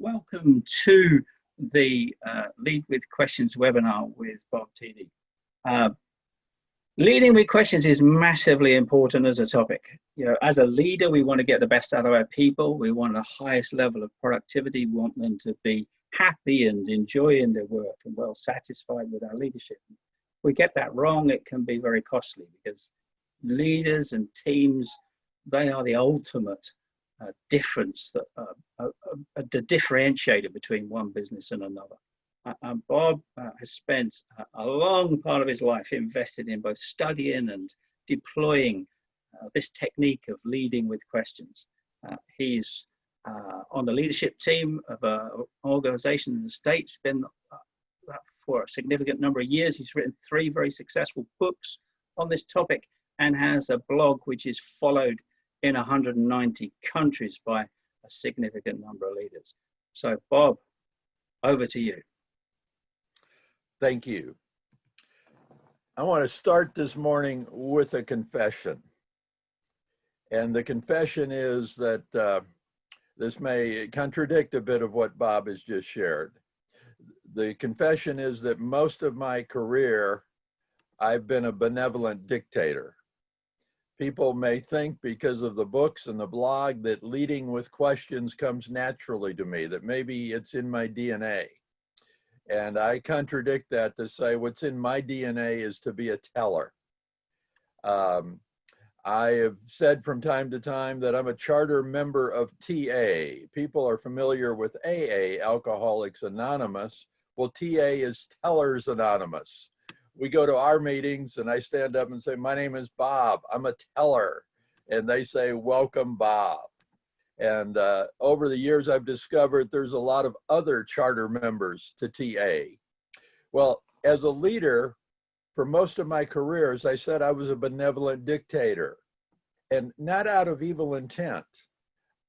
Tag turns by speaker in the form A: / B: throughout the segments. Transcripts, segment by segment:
A: Welcome to the Lead with Questions webinar with Bob Tiede. Leading with questions is massively important as a topic. You know, as a leader, we want to get the best out of our people. We want the highest level of productivity. We want them to be happy and enjoying their work and well satisfied with our leadership. If we get that wrong, it can be very costly because leaders and teams, they are the ultimate difference, the differentiator between one business and another. Bob has spent a long part of his life invested in both studying and deploying this technique of leading with questions. He's on the leadership team of an organization in the States, been for a significant number of years. He's written 3 very successful books on this topic and has a blog which is followed in 190 countries by a significant number of leaders. So Bob, over to you.
B: Thank you. I want to start this morning with a confession. And the confession is that this may contradict a bit of what Bob has just shared. The confession is that most of my career, I've been a benevolent dictator. People may think because of the books and the blog that leading with questions comes naturally to me, that maybe it's in my DNA. And I contradict that to say what's in my DNA is to be a teller. I have said from time to time that I'm a charter member of TA. People are familiar with AA, Alcoholics Anonymous. Well, TA is Tellers Anonymous. We go to our meetings and I stand up and say, my name is Bob, I'm a teller. And they say, welcome, Bob. And over the years, I've discovered there's a lot of other charter members to TA. Well, as a leader, for most of my career, as I said, I was a benevolent dictator, and not out of evil intent.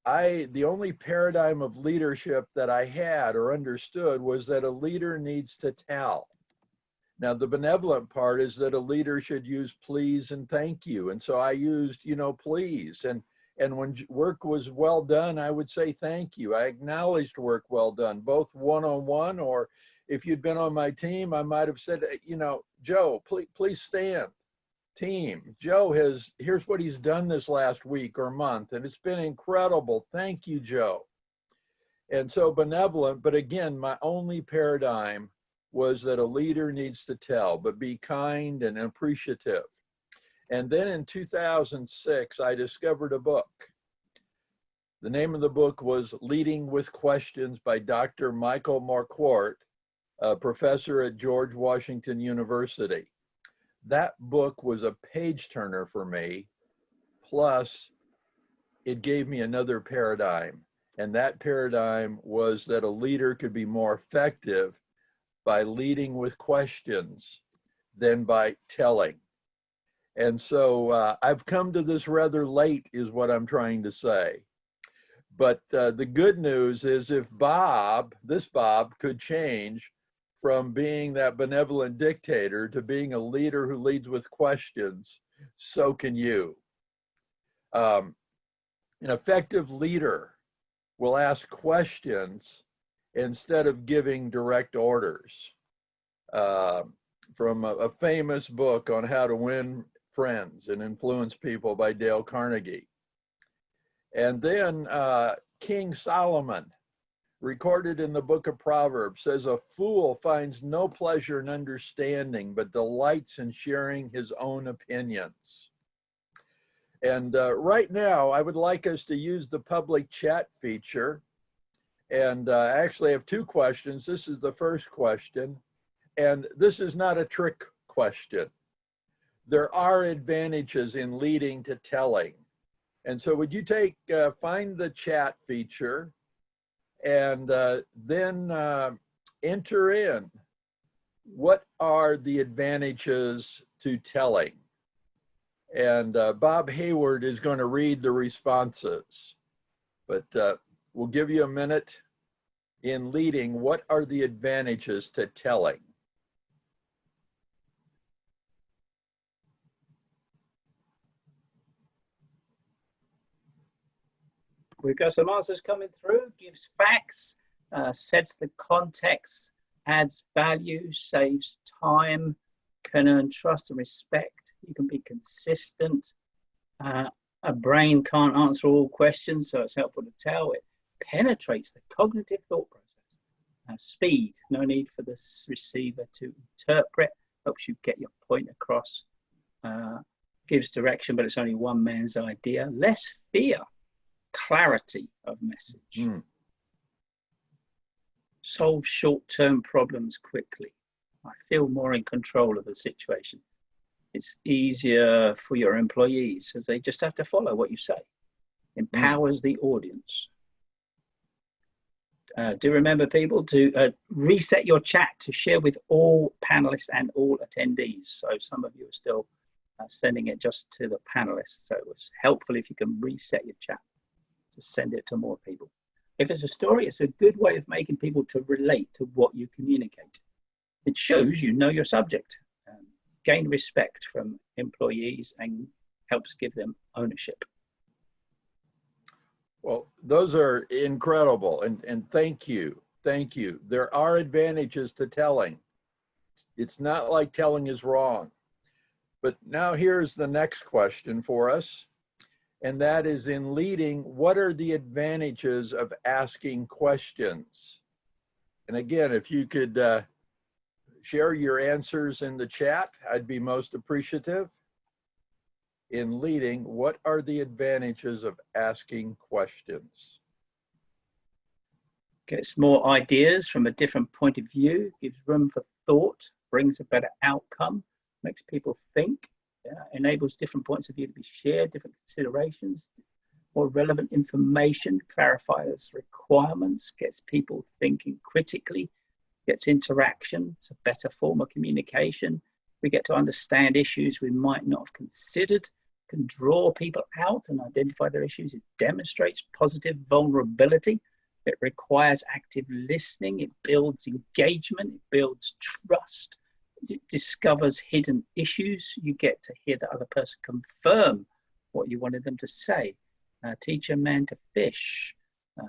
B: The only paradigm of leadership that I had or understood was that a leader needs to tell. Now, the benevolent part is that a leader should use please and thank you. And so I used, please. And when work was well done, I would say thank you. I acknowledged work well done, both one-on-one, or if you'd been on my team, I might have said, Joe, please stand. Team, Joe here's what he's done this last week or month, and it's been incredible. Thank you, Joe. And so benevolent, but again, my only paradigm was that a leader needs to tell, but be kind and appreciative. And then in 2006, I discovered a book. The name of the book was Leading with Questions by Dr. Michael Marquardt, a professor at George Washington University. That book was a page turner for me, plus it gave me another paradigm. And that paradigm was that a leader could be more effective by leading with questions than by telling. And so I've come to this rather late is what I'm trying to say. But the good news is if this Bob could change from being that benevolent dictator to being a leader who leads with questions, so can you. An effective leader will ask questions instead of giving direct orders. From a famous book on how to win friends and influence people by Dale Carnegie. And then King Solomon, recorded in the book of Proverbs, says, a fool finds no pleasure in understanding, but delights in sharing his own opinions. And right now, I would like us to use the public chat feature. And I actually have 2 questions. This is the first question. And this is not a trick question. There are advantages in leading to telling. And so would you find the chat feature and then enter in what are the advantages to telling? And Bob Hayward is going to read the responses, but we'll give you a minute. In leading, what are the advantages to telling?
A: We've got some answers coming through. Gives facts, sets the context, adds value, saves time, can earn trust and respect. You can be consistent. A brain can't answer all questions, so it's helpful to tell. It penetrates the cognitive thought process. Speed, no need for the receiver to interpret, helps you get your point across. Gives direction, but it's only one man's idea. Less fear, clarity of message. Solve short-term problems quickly. I feel more in control of the situation. It's easier for your employees as they just have to follow what you say. Empowers the audience. Do remember, people, to reset your chat to share with all panelists and all attendees. So some of you are still sending it just to the panelists. So it's helpful if you can reset your chat to send it to more people. If it's a story, it's a good way of making people to relate to what you communicate. It shows you know your subject, gain respect from employees, and helps give them ownership.
B: Well, those are incredible, and thank you. Thank you. There are advantages to telling. It's not like telling is wrong. But now here's the next question for us, and that is, in leading, what are the advantages of asking questions? And again, if you could share your answers in the chat, I'd be most appreciative. In leading, what are the advantages of asking questions?
A: Gets more ideas from a different point of view, gives room for thought, brings a better outcome, makes people think, enables different points of view to be shared, different considerations, more relevant information, clarifies requirements, gets people thinking critically, gets interaction. It's a better form of communication. We get to understand issues we might not have considered, can draw people out and identify their issues. It demonstrates positive vulnerability. It requires active listening. It builds engagement. It builds trust. It discovers hidden issues. You get to hear the other person confirm what you wanted them to say. Teach a man to fish.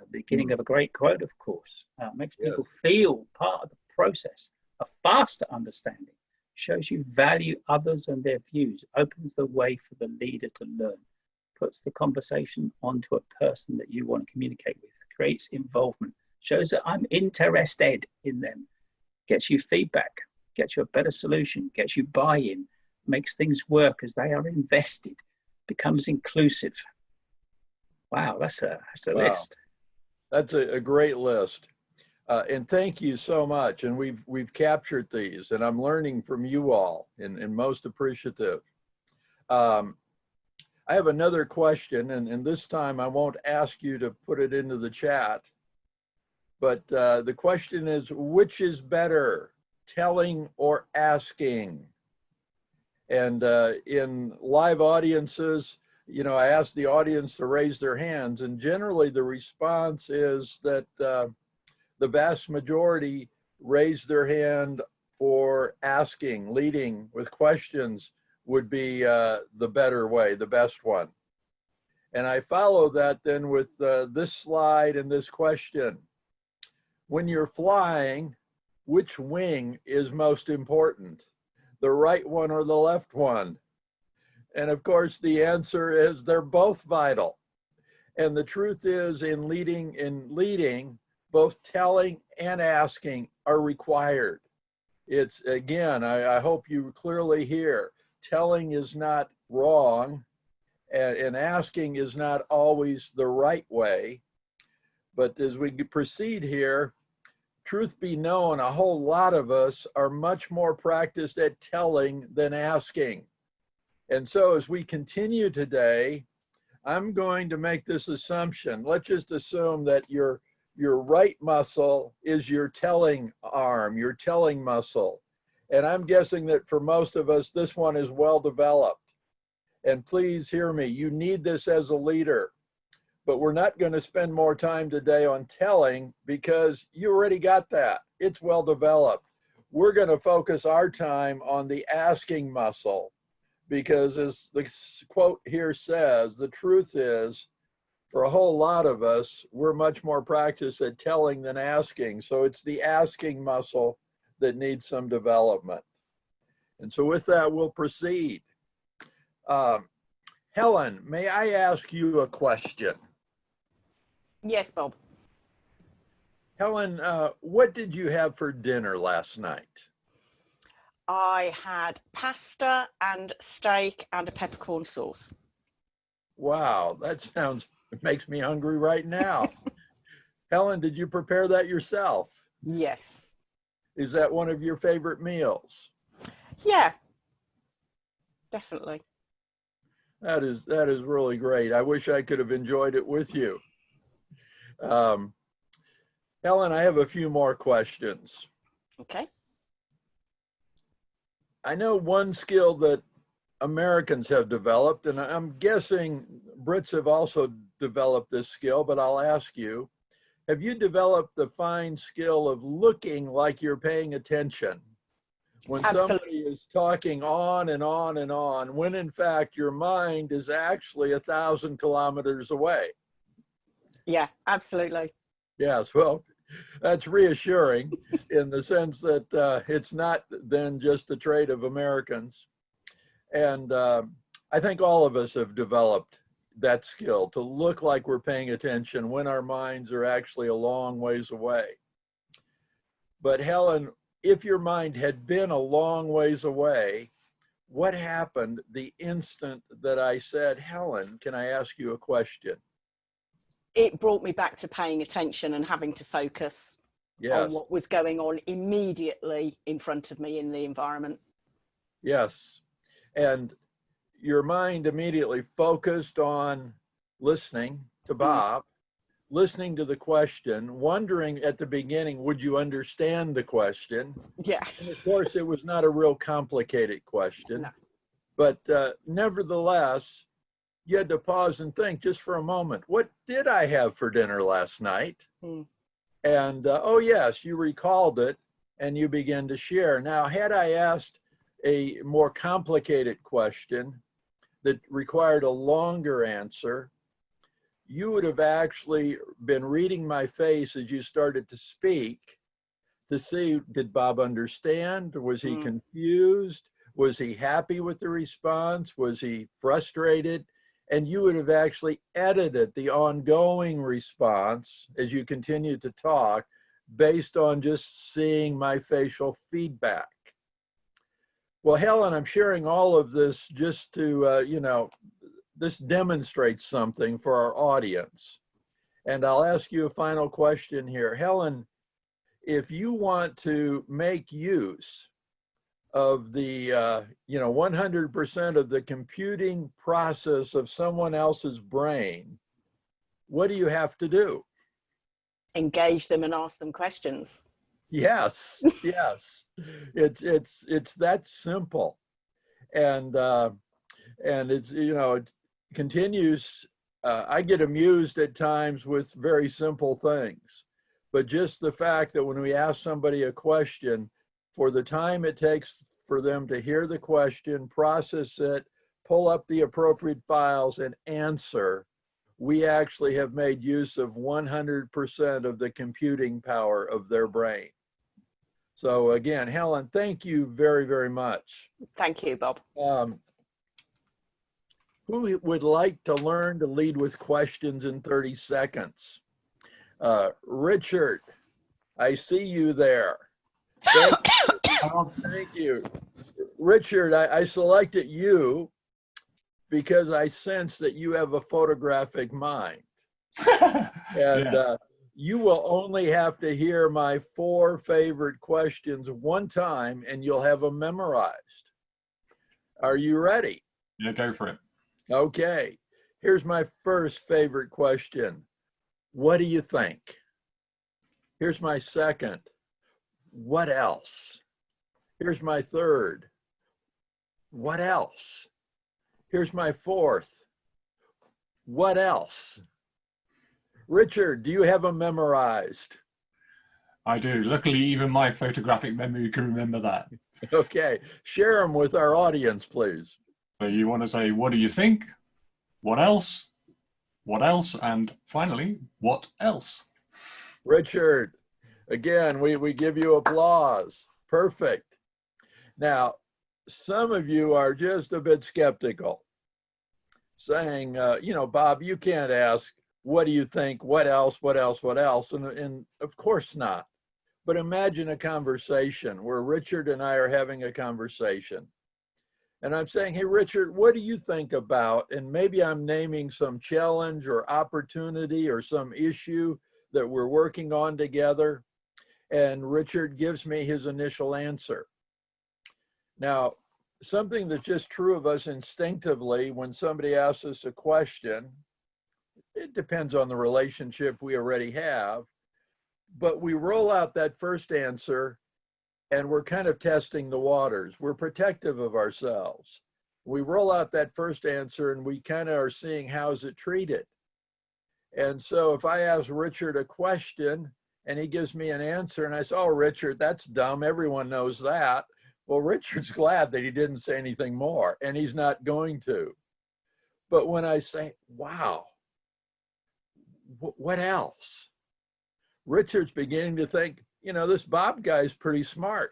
A: Beginning of a great quote, of course. Makes people feel part of the process. A faster understanding. Shows you value others and their views, opens the way for the leader to learn, puts the conversation onto a person that you want to communicate with, creates involvement, shows that I'm interested in them, gets you feedback, gets you a better solution, gets you buy-in, makes things work as they are invested, becomes inclusive. Wow, that's a list.
B: That's a great list. And thank you so much. And we've captured these, and I'm learning from you all, and most appreciative. I have another question, and this time I won't ask you to put it into the chat, but the question is, which is better, telling or asking? And in live audiences, you know, I ask the audience to raise their hands, and generally the response is that the vast majority raise their hand for asking. Leading with questions would be the better way, the best one. And I follow that then with this slide and this question. When you're flying, which wing is most important? The right one or the left one? And of course, the answer is they're both vital. And the truth is, in leading, both telling and asking are required. It's, again, I hope you clearly hear, telling is not wrong, and asking is not always the right way. But as we proceed here, truth be known, a whole lot of us are much more practiced at telling than asking. And so as we continue today, I'm going to make this assumption. Let's just assume that your right muscle is your telling arm, your telling muscle. And I'm guessing that for most of us, this one is well developed. And please hear me, you need this as a leader. But we're not going to spend more time today on telling because you already got that. It's well developed. We're going to focus our time on the asking muscle because, as the quote here says, the truth is, for a whole lot of us, we're much more practiced at telling than asking. So it's the asking muscle that needs some development. And so with that, we'll proceed. Helen, may I ask you a question?
C: Yes, Bob.
B: Helen, what did you have for dinner last night?
C: I had pasta and steak and a peppercorn sauce.
B: Wow, that makes me hungry right now. Helen, did you prepare that yourself?
C: Yes.
B: Is that one of your favorite meals?
C: Yeah, definitely.
B: That is really great. I wish I could have enjoyed it with you. Helen, I have a few more questions.
C: Okay.
B: I know one skill that Americans have developed, and I'm guessing Brits have also developed this skill, but I'll ask you, have you developed the fine skill of looking like you're paying attention when somebody is talking on and on and on, when in fact your mind is actually 1,000 kilometers away?
C: Yeah, absolutely.
B: Yes, well, that's reassuring in the sense that it's not then just a trait of Americans. And I think all of us have developed that skill to look like we're paying attention when our minds are actually a long ways away. But Helen, if your mind had been a long ways away, what happened the instant that I said, Helen, can I ask you a question?
C: It brought me back to paying attention and having to focus on what was going on immediately in front of me in the environment.
B: Yes. And your mind immediately focused on listening to Bob, listening to the question, wondering at the beginning, would you understand the question?
C: Yeah.
B: And of course, it was not a real complicated question.
C: No.
B: But nevertheless, you had to pause and think just for a moment, what did I have for dinner last night? And oh yes, you recalled it and you began to share. Now, had I asked a more complicated question that required a longer answer, you would have actually been reading my face as you started to speak to see, did Bob understand? Was he confused? Was he happy with the response? Was he frustrated? And you would have actually edited the ongoing response as you continued to talk based on just seeing my facial feedback. Well, Helen, I'm sharing all of this just to, this demonstrates something for our audience. And I'll ask you a final question here. Helen, if you want to make use of the 100% of the computing process of someone else's brain, what do you have to do?
C: Engage them and ask them questions.
B: Yes, yes, it's that simple, and it's it continues. I get amused at times with very simple things, but just the fact that when we ask somebody a question, for the time it takes for them to hear the question, process it, pull up the appropriate files and answer, we actually have made use of 100% of the computing power of their brain. So again, Helen, thank you very, very much.
C: Thank you, Bob.
B: Who would like to learn to lead with questions in 30 seconds? Richard, I see you there. Thank you. Richard, I selected you because I sense that you have a photographic mind. And you will only have to hear my 4 favorite questions one time and you'll have them memorized. Are you ready?
D: Yeah, go for it.
B: Okay. Here's my first favorite question. What do you think? Here's my second. What else? Here's my third. What else? Here's my fourth. What else? Richard, do you have them memorized?
D: I do. Luckily, even my photographic memory can remember that.
B: Okay, share them with our audience, please.
D: So you want to say, what do you think? What else? what else? And finally, what else?
B: Richard, again, we give you applause. Perfect. Now, some of you are just a bit skeptical, saying, you know, Bob, you can't ask, what do you think? What else? What else? What else? And of course not. But imagine a conversation where Richard and I are having a conversation. And I'm saying, hey, Richard, what do you think about? And maybe I'm naming some challenge or opportunity or some issue that we're working on together. And Richard gives me his initial answer. Now, something that's just true of us instinctively when somebody asks us a question, it depends on the relationship we already have, but we roll out that first answer and we're kind of testing the waters. We're protective of ourselves. We roll out that first answer and we kind of are seeing how's it treated. And so if I ask Richard a question and he gives me an answer and I say, oh, Richard, that's dumb. Everyone knows that. Well, Richard's glad that he didn't say anything more, and he's not going to. But when I say, wow, what else? Richard's beginning to think, you know, this Bob guy's pretty smart.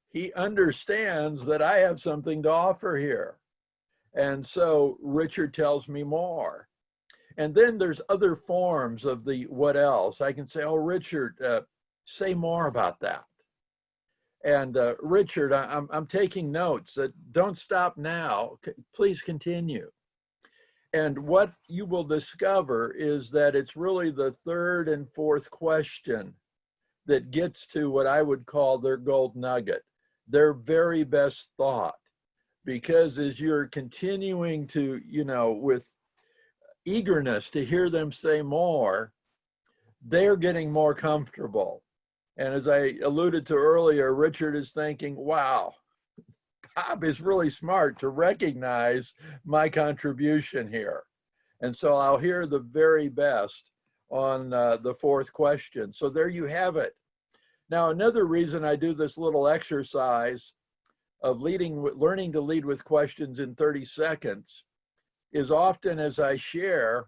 B: He understands that I have something to offer here. And so Richard tells me more. And then there's other forms of the what else. I can say, oh, Richard, say more about that. And Richard, I'm taking notes. Don't stop now. Please continue. And what you will discover is that it's really the third and fourth question that gets to what I would call their gold nugget, their very best thought. Because as you're continuing to, you know, with eagerness to hear them say more, they're getting more comfortable. And as I alluded to earlier, Richard is thinking, wow, Bob is really smart to recognize my contribution here. And so I'll hear the very best on the fourth question. So there you have it. Now, another reason I do this little exercise of learning to lead with questions in 30 seconds is often as I share,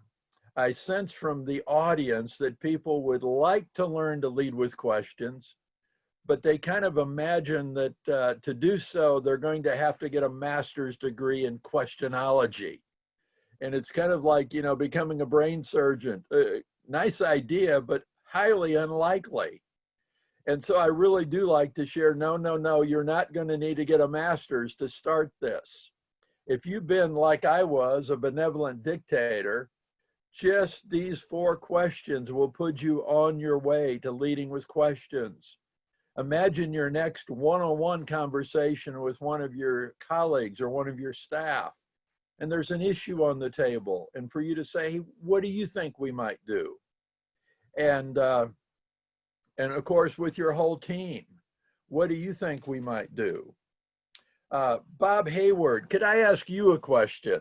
B: I sense from the audience that people would like to learn to lead with questions, but they kind of imagine that to do so, they're going to have to get a master's degree in questionology. And it's kind of like, you know, becoming a brain surgeon. Nice idea, but highly unlikely. And so I really do like to share, no, you're not going to need to get a master's to start this. If you've been, like I was, a benevolent dictator, just these 4 questions will put you on your way to leading with questions. Imagine your next one-on-one conversation with one of your colleagues or one of your staff, and there's an issue on the table, and for you to say, what do you think we might do? And of course, with your whole team, what do you think we might do? Bob Hayward, could I ask you a question?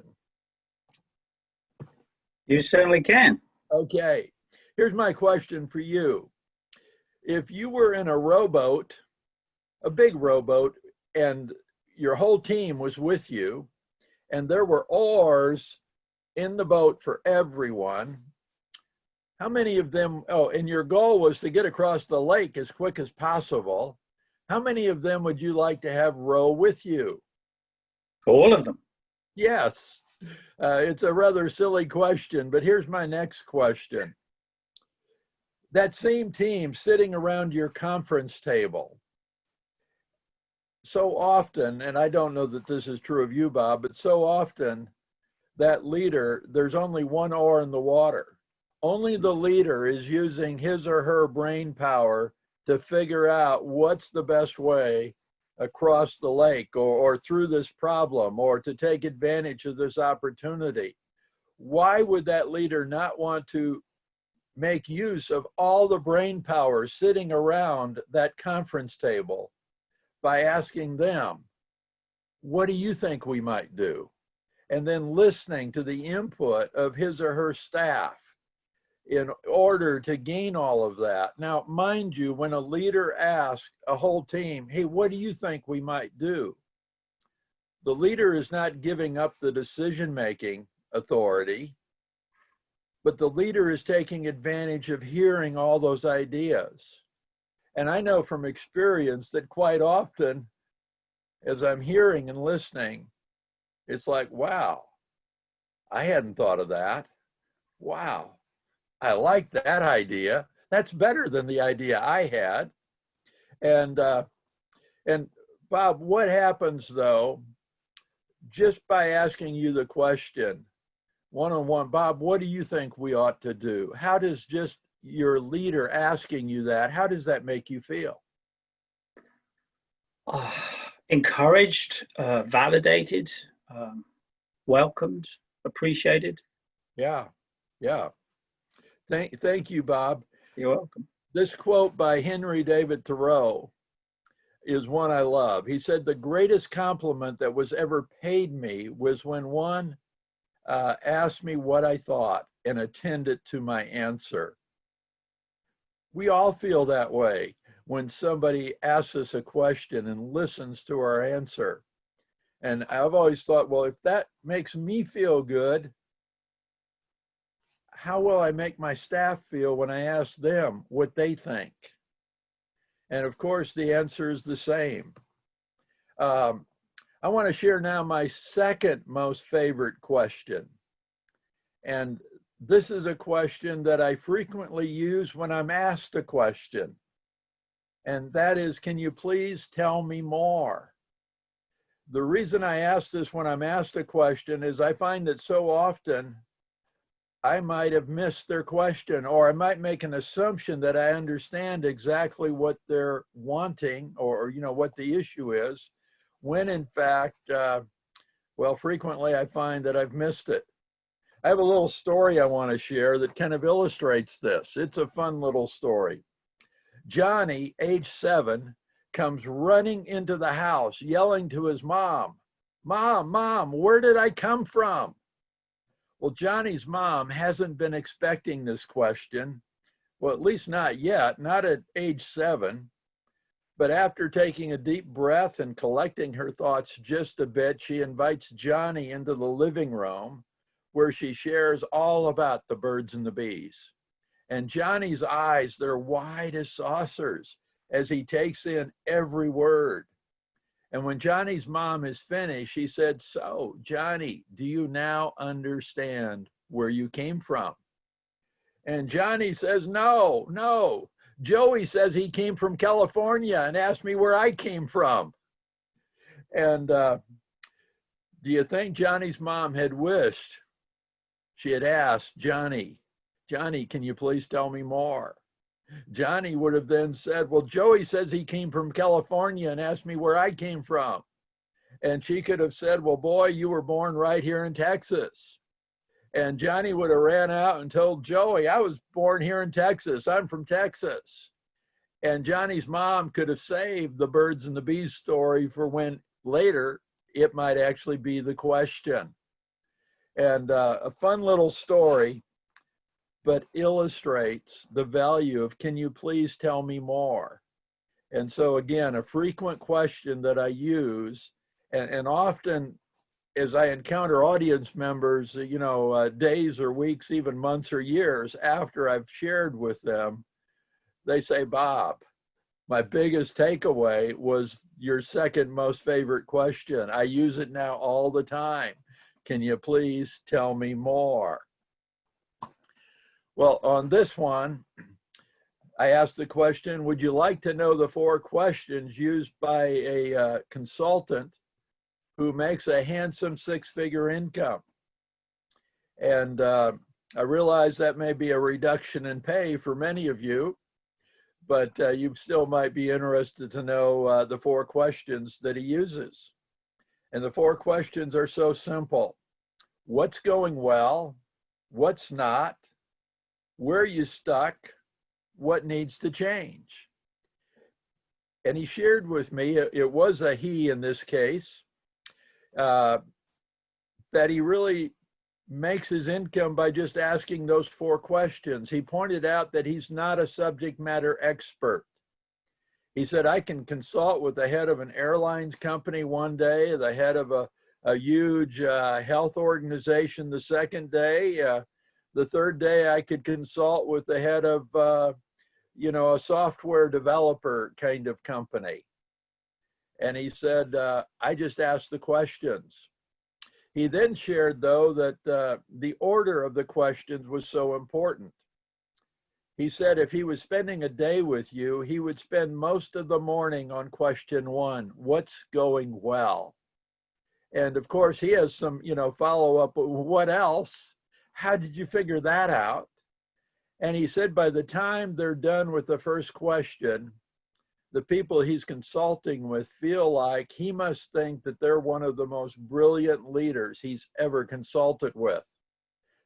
A: You certainly can.
B: Okay, here's my question for you. If you were in a rowboat, a big rowboat, and your whole team was with you, and there were oars in the boat for everyone, how many of them, and your goal was to get across the lake as quick as possible, how many of them would you like to have row with you?
A: All of them.
B: Yes. It's a rather silly question, but here's my next question. That same team sitting around your conference table, so often, and I don't know that this is true of you, Bob, but so often that leader, there's only one oar in the water. Only the leader is using his or her brain power to figure out what's the best way across the lake or through this problem or to take advantage of this opportunity. Why would that leader not want to make use of all the brain power sitting around that conference table by asking them, what do you think we might do? And then listening to the input of his or her staff in order to gain all of that. Now, mind you, when a leader asks a whole team, hey, what do you think we might do? The leader is not giving up the decision-making authority. but the leader is taking advantage of hearing all those ideas. And I know from experience that quite often, as I'm hearing and listening, it's like, wow, I hadn't thought of that. Wow, I like that idea. That's better than the idea I had. And Bob, what happens though, just by asking you the question, one-on-one, Bob, what do you think we ought to do? How does just your leader asking you that, how does that make you feel?
A: Encouraged, validated, welcomed, appreciated.
B: Yeah, yeah. Thank you, Bob.
A: You're welcome.
B: This quote by Henry David Thoreau is one I love. He said, the greatest compliment that was ever paid me was when one asked me what I thought and attended to my answer. We all feel that way when somebody asks us a question and listens to our answer. And I've always thought, well, if that makes me feel good, how will I make my staff feel when I ask them what they think? And of course, the answer is the same. I want to share now my second most favorite question. And this is a question that I frequently use when I'm asked a question. And that is, can you please tell me more? The reason I ask this when I'm asked a question is I find that so often I might have missed their question, or I might make an assumption that I understand exactly what they're wanting, or what the issue is, when in fact, well, frequently I find that I've missed it. I have a little story I want to share that kind of illustrates this. It's a fun little story. Johnny, age 7, comes running into the house yelling to his mom, Mom, where did I come from? Well, Johnny's mom hasn't been expecting this question. Well, at least not yet, not at age 7. But after taking a deep breath and collecting her thoughts just a bit, she invites Johnny into the living room where she shares all about the birds and the bees. And Johnny's eyes, they're wide as saucers as he takes in every word. And when Johnny's mom is finished, she said, so, Johnny, do you now understand where you came from? And Johnny says, no. Joey says he came from California and asked me where I came from. And do you think Johnny's mom had wished she had asked Johnny, can you please tell me more? Johnny would have then said, well, Joey says he came from California and asked me where I came from. And she could have said, well, boy, you were born right here in Texas. And Johnny would have ran out and told Joey, I was born here in Texas. I'm from Texas. And Johnny's mom could have saved the birds and the bees story for when later it might actually be the question. And a fun little story, but illustrates the value of, can you please tell me more? And so again, a frequent question that I use, and often as I encounter audience members, days or weeks, even months or years after I've shared with them, they say, Bob, my biggest takeaway was your second most favorite question. I use it now all the time. Can you please tell me more? Well, on this one, I asked the question, would you like to know the 4 questions used by a consultant who makes a handsome 6-figure income? And I realize that may be a reduction in pay for many of you, but you still might be interested to know the 4 questions that he uses. And the 4 questions are so simple. What's going well? What's not? Where are you stuck? What needs to change? And he shared with me, it was a he in this case, that he really makes his income by just asking those 4 questions. He pointed out that he's not a subject matter expert. He said, I can consult with the head of an airlines company one day, the head of a huge health organization the second day, The third day, I could consult with the head of, you know, a software developer kind of company. And he said, I just asked the questions. He then shared, though, that the order of the questions was so important. He said if he was spending a day with you, he would spend most of the morning on question 1, what's going well? And of course, he has some, you know, follow-up, what else? How did you figure that out? And he said by the time they're done with the first question, the people he's consulting with feel like he must think that they're one of the most brilliant leaders he's ever consulted with,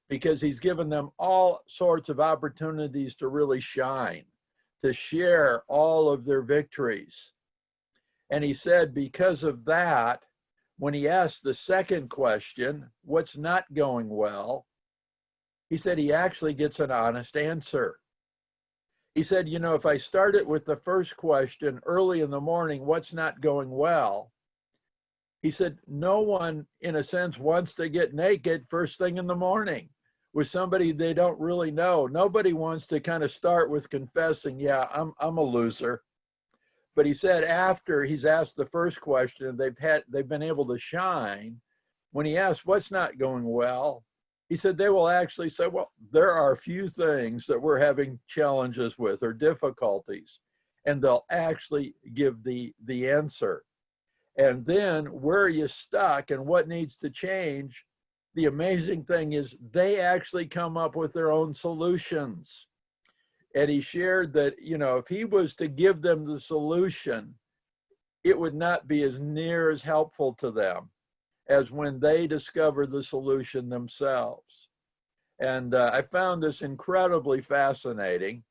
B: because he's given them all sorts of opportunities to really shine, to share all of their victories. And he said because of that, when he asked the second question, what's not going well, he said he actually gets an honest answer. He said, you know, if I start it with the first question early in the morning, what's not going well? He said, no one, in a sense, wants to get naked first thing in the morning with somebody they don't really know. Nobody wants to kind of start with confessing, yeah, I'm a loser. But he said after he's asked the first question, they've been able to shine. When he asked what's not going well, he said they will actually say, well, there are a few things that we're having challenges with or difficulties, and they'll actually give the answer. And then where are you stuck and what needs to change? The amazing thing is they actually come up with their own solutions. And he shared that, you know, if he was to give them the solution, it would not be as near as helpful to them as when they discover the solution themselves. And I found this incredibly fascinating.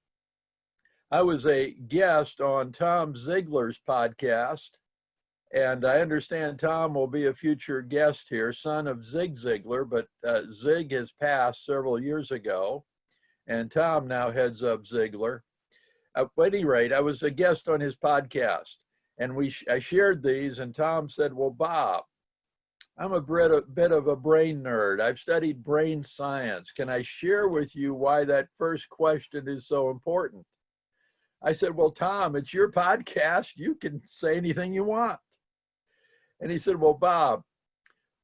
B: I was a guest on Tom Ziglar's podcast, and I understand Tom will be a future guest here, son of Zig Ziglar, but Zig has passed several years ago, and Tom now heads up Ziglar. At any rate, I was a guest on his podcast, and I shared these, and Tom said, well, Bob, I'm a bit of a brain nerd. I've studied brain science. Can I share with you why that first question is so important? I said, well, Tom, it's your podcast. You can say anything you want. And he said, well, Bob,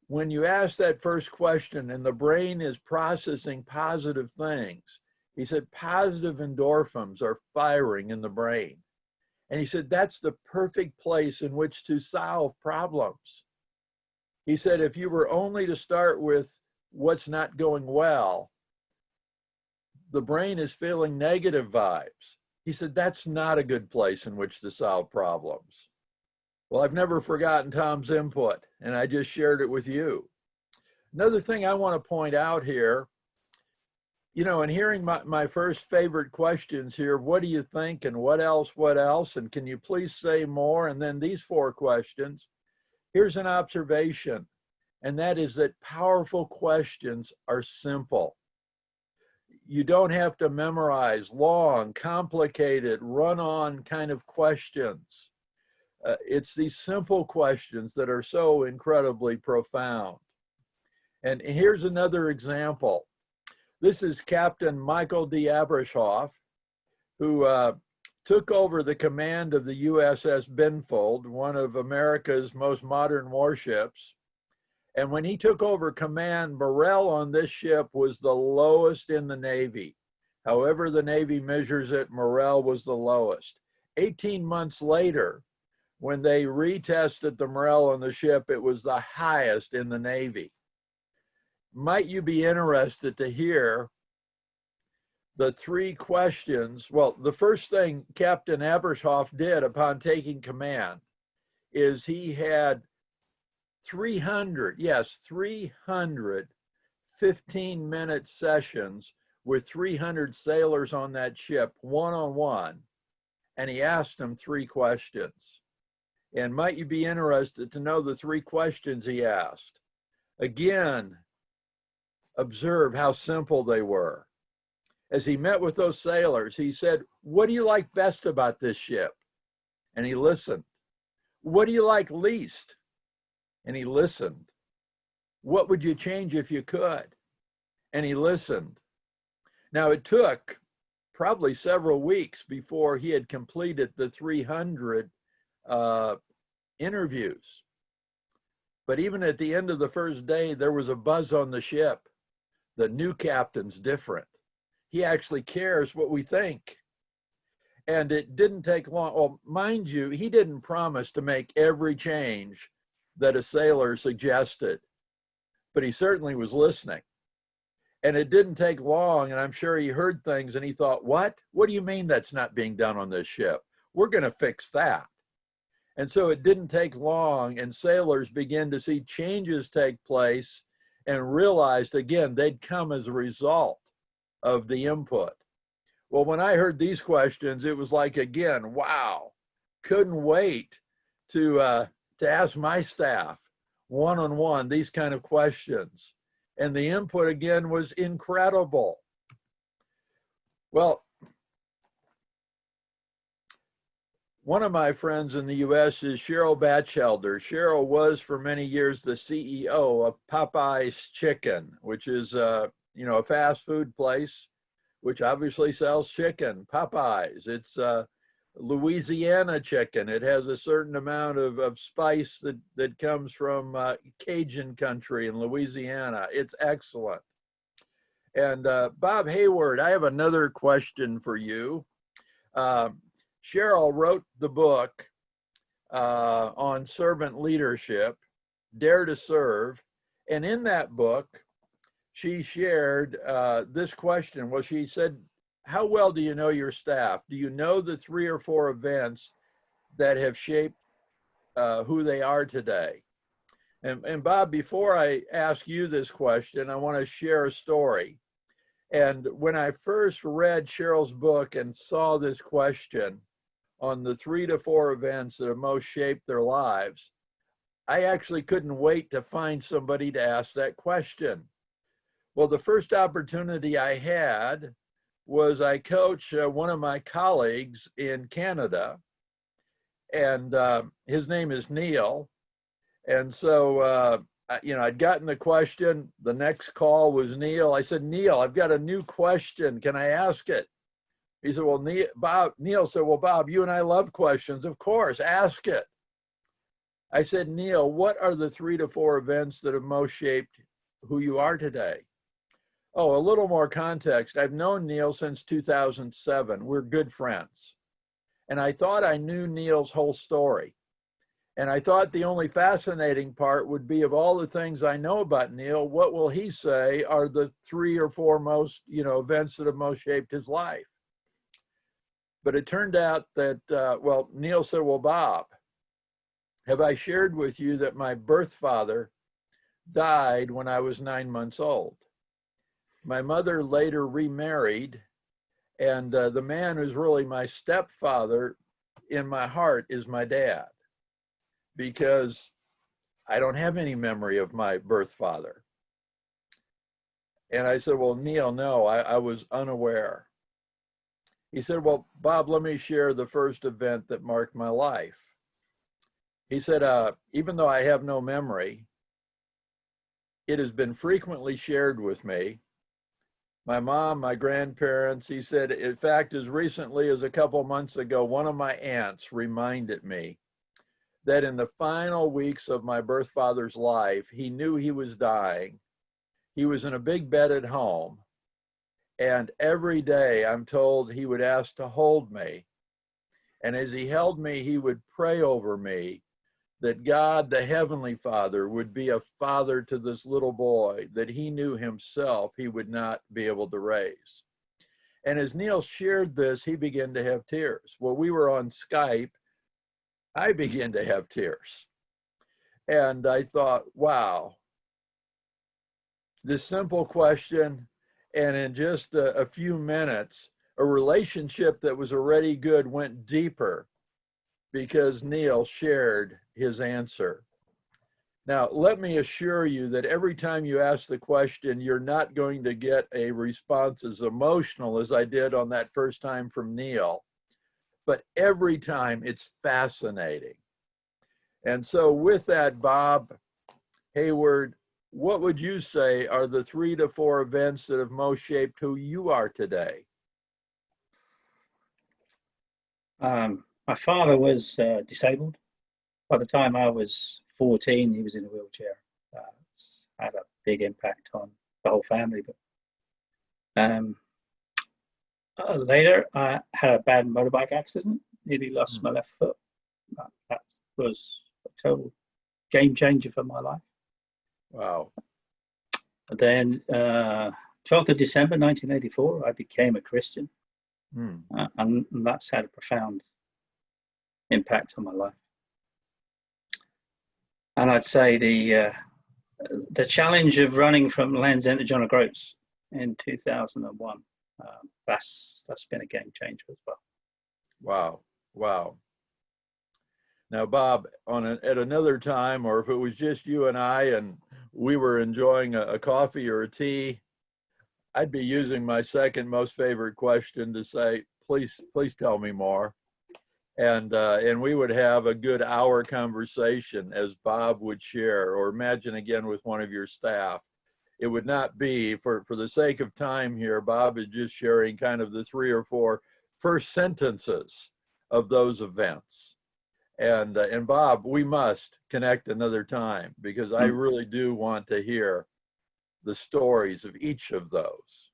B: when you ask that first question and the brain is processing positive things, he said, positive endorphins are firing in the brain. And he said, that's the perfect place in which to solve problems. He said, if you were only to start with what's not going well, the brain is feeling negative vibes. He said, that's not a good place in which to solve problems. Well, I've never forgotten Tom's input, and I just shared it with you. Another thing I want to point out here, you know, in hearing my first favorite questions here, what do you think and what else, and can you please say more? And then these 4 questions. Here's an observation, and that is that powerful questions are simple. You don't have to memorize long, complicated, run-on kind of questions. It's these simple questions that are so incredibly profound. And here's another example. This is Captain Michael D. Abrashoff, who took over the command of the USS Benfold, one of America's most modern warships. And when he took over command, morale on this ship was the lowest in the Navy. However the Navy measures it, morale was the lowest. 18 months later, when they retested the morale on the ship, it was the highest in the Navy. Might you be interested to hear the 3 questions? Well, the first thing Captain Abrashoff did upon taking command is he had 300 15-minute sessions with 300 sailors on that ship, one-on-one, and he asked them 3 questions. And might you be interested to know the 3 questions he asked? Again, observe how simple they were. As he met with those sailors, he said, what do you like best about this ship? And he listened. What do you like least? And he listened. What would you change if you could? And he listened. Now, it took probably several weeks before he had completed the 300 interviews. But even at the end of the first day, there was a buzz on the ship. The new captain's different. He actually cares what we think. And it didn't take long. Well, mind you, he didn't promise to make every change that a sailor suggested, but he certainly was listening. And it didn't take long, and I'm sure he heard things and he thought, what? What do you mean that's not being done on this ship? We're going to fix that. And so it didn't take long, and sailors began to see changes take place and realized, again, they'd come as a result of the input. Well, when I heard these questions, it was like, again, wow, couldn't wait to ask my staff one-on-one these kind of questions. And the input, again, was incredible. Well, one of my friends in the U.S. is Cheryl Batchelder. Cheryl was for many years the CEO of Popeye's Chicken, which is a fast food place, which obviously sells chicken. Popeye's. It's Louisiana chicken. It has a certain amount of spice that comes from Cajun country in Louisiana. It's excellent. And Bob Hayward, I have another question for you. Cheryl wrote the book on servant leadership, Dare to Serve. And in that book, she shared this question. Well, she said, how well do you know your staff? Do you know the 3 or 4 events that have shaped who they are today? And Bob, before I ask you this question, I want to share a story. And when I first read Cheryl's book and saw this question on the 3 to 4 events that have most shaped their lives, I actually couldn't wait to find somebody to ask that question. Well, the first opportunity I had was I coached one of my colleagues in Canada, and his name is Neil. And so, I'd gotten the question. The next call was Neil. I said, Neil, I've got a new question. Can I ask it? He said, well, Neil said, well, Bob, you and I love questions. Of course, ask it. I said, Neil, what are the 3 to 4 events that have most shaped who you are today? Oh, a little more context. I've known Neil since 2007. We're good friends. And I thought I knew Neil's whole story. And I thought the only fascinating part would be, of all the things I know about Neil, what will he say are the 3 or 4 most, events that have most shaped his life? But it turned out that, Neil said, well, Bob, have I shared with you that my birth father died when I was 9 months old? My mother later remarried, and the man who's really my stepfather in my heart is my dad, because I don't have any memory of my birth father. And I said, well, Neil, no, I was unaware. He said, well, Bob, let me share the first event that marked my life. He said, even though I have no memory, it has been frequently shared with me. My mom, my grandparents, he said, in fact, as recently as a couple months ago, one of my aunts reminded me that in the final weeks of my birth father's life, he knew he was dying. He was in a big bed at home. And every day, I'm told, he would ask to hold me. And as he held me, he would pray over me that God, the Heavenly Father, would be a father to this little boy that he knew himself he would not be able to raise. And as Neil shared this, he began to have tears. Well, we were on Skype. I began to have tears. And I thought, wow, this simple question, and in just a few minutes, a relationship that was already good went deeper because Neil shared his answer. Now, let me assure you that every time you ask the question, you're not going to get a response as emotional as I did on that first time from Neil, but every time it's fascinating. And so with that, Bob Hayward, what would you say are the 3 to 4 events that have most shaped who you are today?
A: My father was disabled. By the time I was 14, he was in a wheelchair. It's had a big impact on the whole family. But later, I had a bad motorbike accident. Nearly lost my left foot. That was a total game changer for my life.
B: Wow.
A: Then 12th of December 1984, I became a Christian. And that's had a profound impact on my life. And I'd say the challenge of running from Land's End to John O'Groats in 2001, that's been a game changer as well.
B: Wow. Wow. Now, Bob, at another time, or if it was just you and I and we were enjoying a coffee or a tea, I'd be using my second most favorite question to say, please tell me more. And we would have a good hour conversation as Bob would share, or imagine again with one of your staff. It would not be, for the sake of time here, Bob is just sharing kind of the 3 or 4 first sentences of those events. And Bob, we must connect another time, because I really do want to hear the stories of each of those.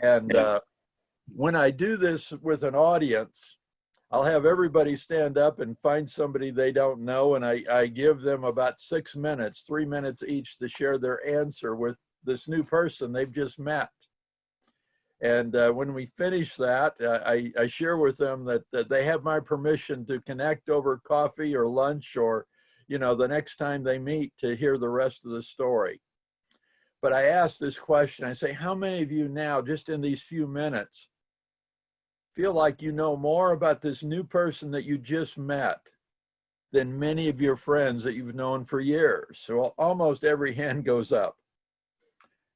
B: And when I do this with an audience, I'll have everybody stand up and find somebody they don't know, and I give them about 6 minutes, 3 minutes each, to share their answer with this new person they've just met. And when we finish that, I share with them that they have my permission to connect over coffee or lunch, or, you know, the next time they meet, to hear the rest of the story. But I ask this question, I say, how many of you now, just in these few minutes, feel like you know more about this new person that you just met than many of your friends that you've known for years? So almost every hand goes up.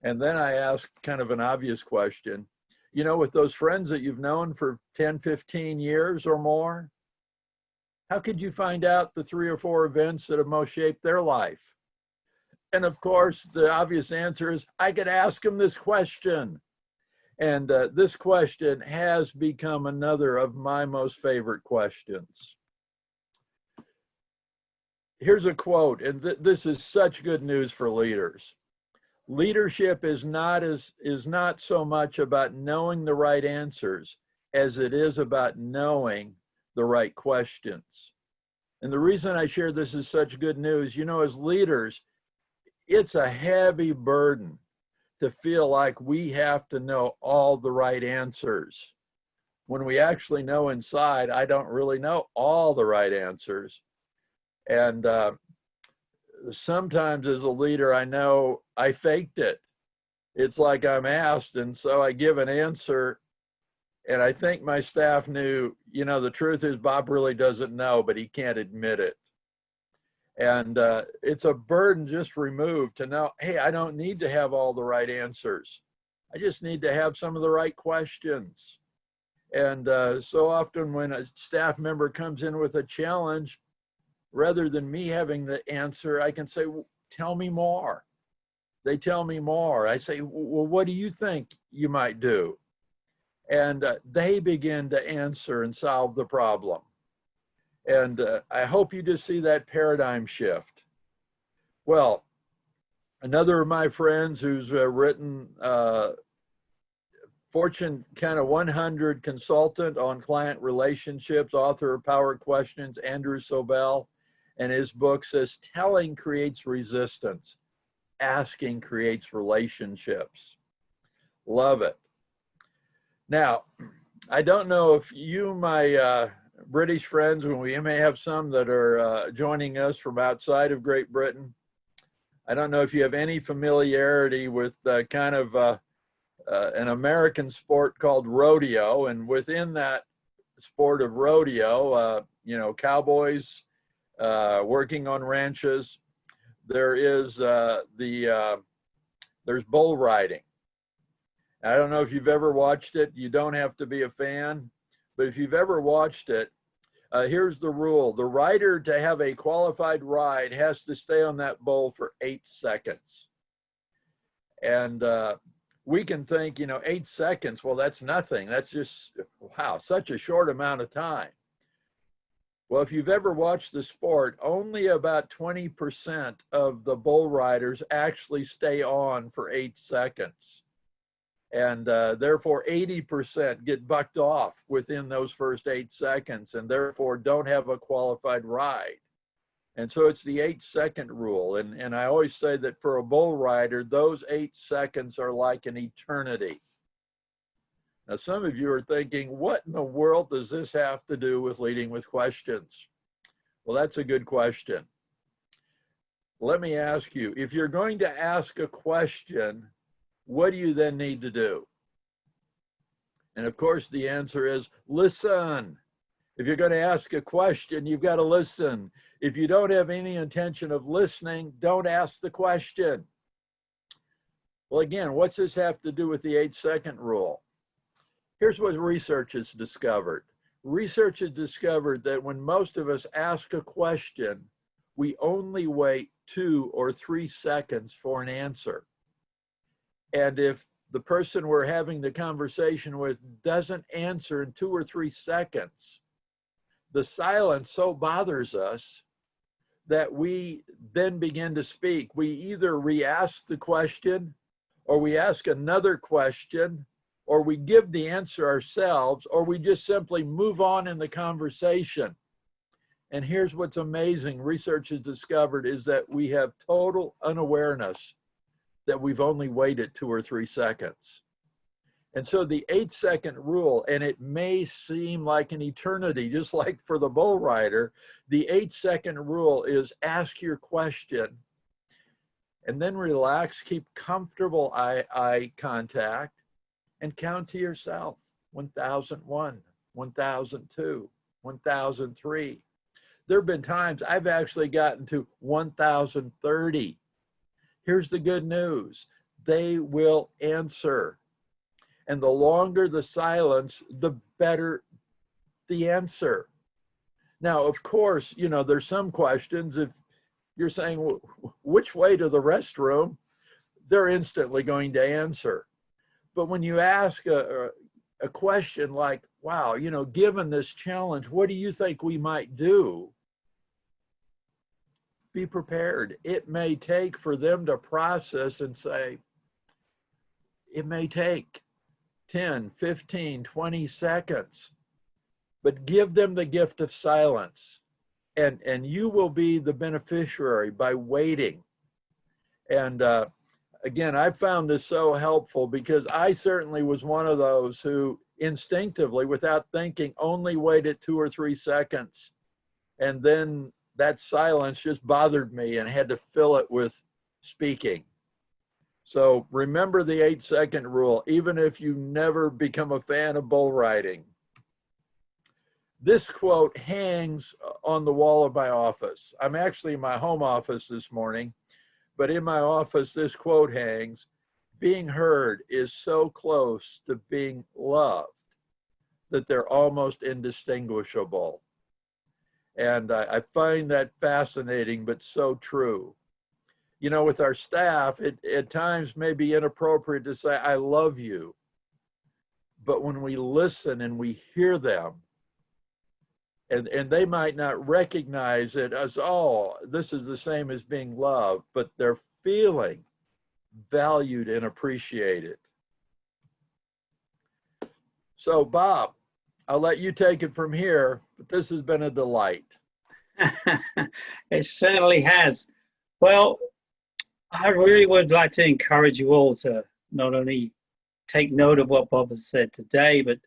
B: And then I ask kind of an obvious question, you know, with those friends that you've known for 10, 15 years or more, how could you find out the 3 or 4 events that have most shaped their life? And of course, the obvious answer is, I could ask them this question. And this question has become another of my most favorite questions. Here's a quote, and this is such good news for leaders. Leadership is not so much about knowing the right answers as it is about knowing the right questions. And the reason I share this is such good news, you know, as leaders, it's a heavy burden to feel like we have to know all the right answers, when we actually know inside, I don't really know all the right answers. And sometimes as a leader, I know I faked it. It's like I'm asked, and so I give an answer, and I think my staff knew, you know, the truth is Bob really doesn't know, but he can't admit it. And it's a burden just removed to know, hey, I don't need to have all the right answers. I just need to have some of the right questions. And so often when a staff member comes in with a challenge, rather than me having the answer, I can say, well, tell me more. They tell me more. I say, well, what do you think you might do? And they begin to answer and solve the problem. And I hope you just see that paradigm shift. Well, another of my friends who's written Fortune kind of 100 consultant on client relationships, author of Power Questions, Andrew Sobel, and his book says, telling creates resistance, asking creates relationships. Love it. Now, I don't know if you, my British friends, when we may have some that are joining us from outside of Great Britain, I don't know if you have any familiarity with kind of an American sport called rodeo, and within that sport of rodeo, you know, cowboys working on ranches, there is there's bull riding. I don't know if you've ever watched it. You don't have to be a fan, but if you've ever watched it, Here's the rule. The rider, to have a qualified ride, has to stay on that bull for 8 seconds. And we can think, 8 seconds, well, that's nothing. That's just, wow, such a short amount of time. Well, if you've ever watched the sport, only about 20% of the bull riders actually stay on for 8 seconds. And therefore 80% get bucked off within those first 8 seconds and therefore don't have a qualified ride. And so it's the 8-second rule. And I always say that for a bull rider, those 8 seconds are like an eternity. Now, some of you are thinking, what in the world does this have to do with leading with questions? Well, that's a good question. Let me ask you, if you're going to ask a question, what do you then need to do? And of course, the answer is listen. If you're going to ask a question, you've got to listen. If you don't have any intention of listening, don't ask the question. Well, again, what's this have to do with the 8-second rule? Here's what research has discovered. Research has discovered that when most of us ask a question, we only wait 2 or 3 seconds for an answer. And if the person we're having the conversation with doesn't answer in 2 or 3 seconds, the silence so bothers us that we then begin to speak. We either re-ask the question, or we ask another question, or we give the answer ourselves, or we just simply move on in the conversation. And here's what's amazing, research has discovered, is that we have total unawareness that we've only waited 2 or 3 seconds. And so the 8-second rule, and it may seem like an eternity, just like for the bull rider, the 8-second rule is ask your question and then relax, keep comfortable eye contact, and count to yourself, 1001, 1002, 1003. There have been times I've actually gotten to 1030. Here's the good news. They will answer. And the longer the silence, the better the answer. Now, of course, there's some questions. If you're saying, which way to the restroom, they're instantly going to answer. But when you ask a question like, wow, given this challenge, what do you think we might do? Be prepared. It may take for them to process and say, it may take 10, 15, 20 seconds, but give them the gift of silence, and you will be the beneficiary by waiting. And again, I found this so helpful because I certainly was one of those who instinctively, without thinking, only waited 2 or 3 seconds. And then that silence just bothered me and had to fill it with speaking. So remember the 8-second rule, even if you never become a fan of bull riding. This quote hangs on the wall of my office. I'm actually in my home office this morning, but in my office, this quote hangs: being heard is so close to being loved that they're almost indistinguishable. And I find that fascinating, but so true. With our staff, it at times may be inappropriate to say, I love you. But when we listen and we hear them, and they might not recognize it as, oh, this is the same as being loved, but they're feeling valued and appreciated. So, Bob, I'll let you take it from here, but this has been a delight.
A: It certainly has. Well, I really would like to encourage you all to not only take note of what Bob has said today, but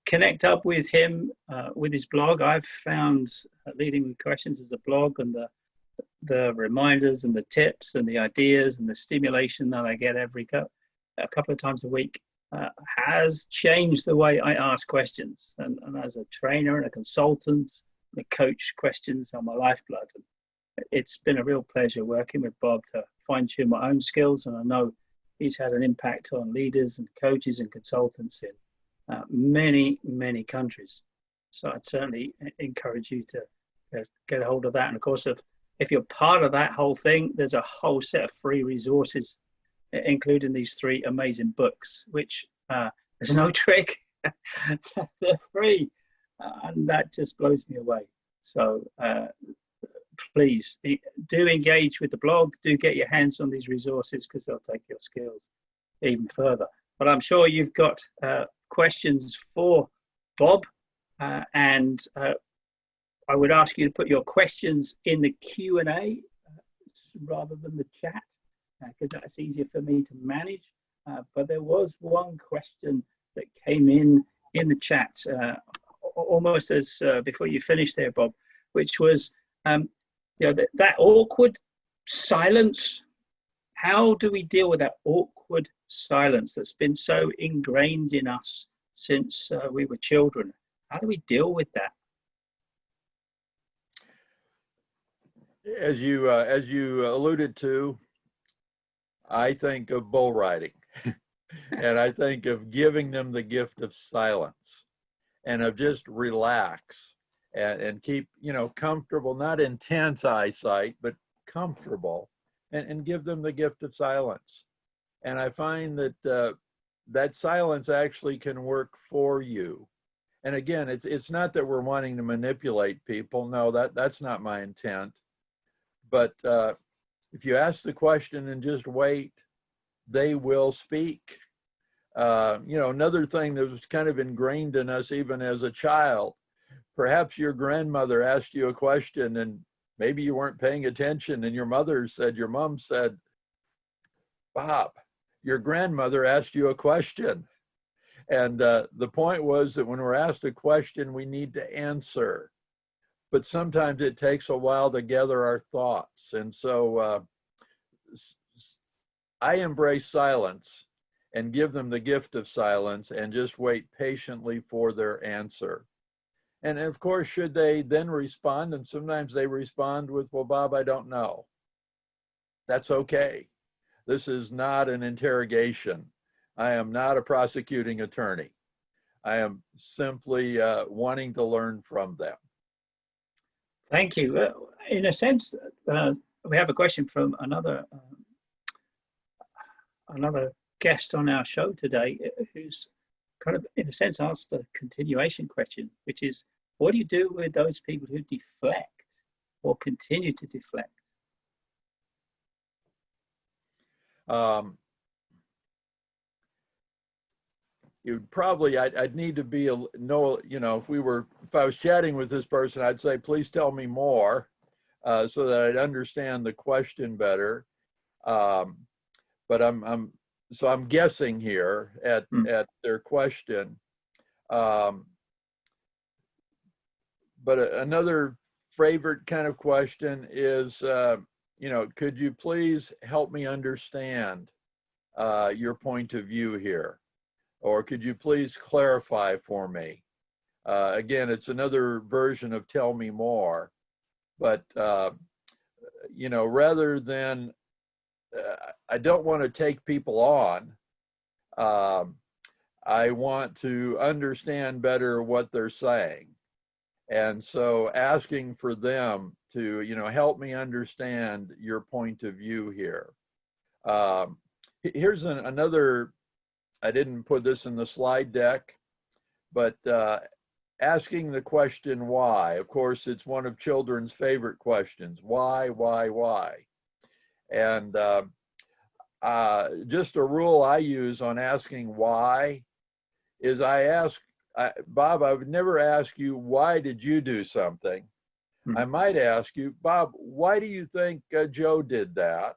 A: connect up with him with his blog. I've found Leading with Questions as a blog, and the reminders and the tips and the ideas and the stimulation that I get a couple of times a week has changed the way I ask questions. And as a trainer and a consultant, I coach questions on my lifeblood. And it's been a real pleasure working with Bob to fine-tune my own skills, and I know he's had an impact on leaders and coaches and consultants in many, many countries. So I'd certainly encourage you to get a hold of that. And of course, if you're part of that whole thing, there's a whole set of free resources, including these 3 amazing books, which there's no trick. They're free. And that just blows me away. So please do engage with the blog, do get your hands on these resources, because they'll take your skills even further. But I'm sure you've got questions for Bob, and I would ask you to put your questions in the Q&A rather than the chat, because that's easier for me to manage. But there was one question that came in the chat almost as before you finished there, Bob, which was that awkward silence. How do we deal with that awkward silence that's been so ingrained in us since we were children? How do we deal with that?
B: As you alluded to, I think of bull riding, and I think of giving them the gift of silence, and of just relax and keep, comfortable, not intense eyesight, but comfortable, and give them the gift of silence. And I find that that silence actually can work for you. And again, it's not that we're wanting to manipulate people. No, that's not my intent. But if you ask the question and just wait, they will speak. Another thing that was kind of ingrained in us even as a child, perhaps your grandmother asked you a question and maybe you weren't paying attention, and your mom said, "Bob, your grandmother asked you a question." And the point was that when we're asked a question, we need to answer. But sometimes it takes a while to gather our thoughts. And so I embrace silence and give them the gift of silence and just wait patiently for their answer. And of course, should they then respond, and sometimes they respond with, "Well, Bob, I don't know." That's okay. This is not an interrogation. I am not a prosecuting attorney. I am simply wanting to learn from them.
A: Thank you. In a sense, we have a question from another guest on our show today, who's kind of, in a sense, asked a continuation question, which is, what do you do with those people who deflect or continue to deflect?
B: You'd probably, I'd need to be, if I was chatting with this person, I'd say, please tell me more so that I'd understand the question better. But I'm guessing here at their question. But another favorite kind of question is, could you please help me understand your point of view here? Or could you please clarify for me? Again, it's another version of tell me more. But, rather than, I don't want to take people on. I want to understand better what they're saying. And so asking for them to, help me understand your point of view here. Here's another, I didn't put this in the slide deck, but asking the question why. Of course, it's one of children's favorite questions. Why? And just a rule I use on asking why is Bob, I would never ask you, why did you do something? I might ask you, Bob, why do you think Joe did that?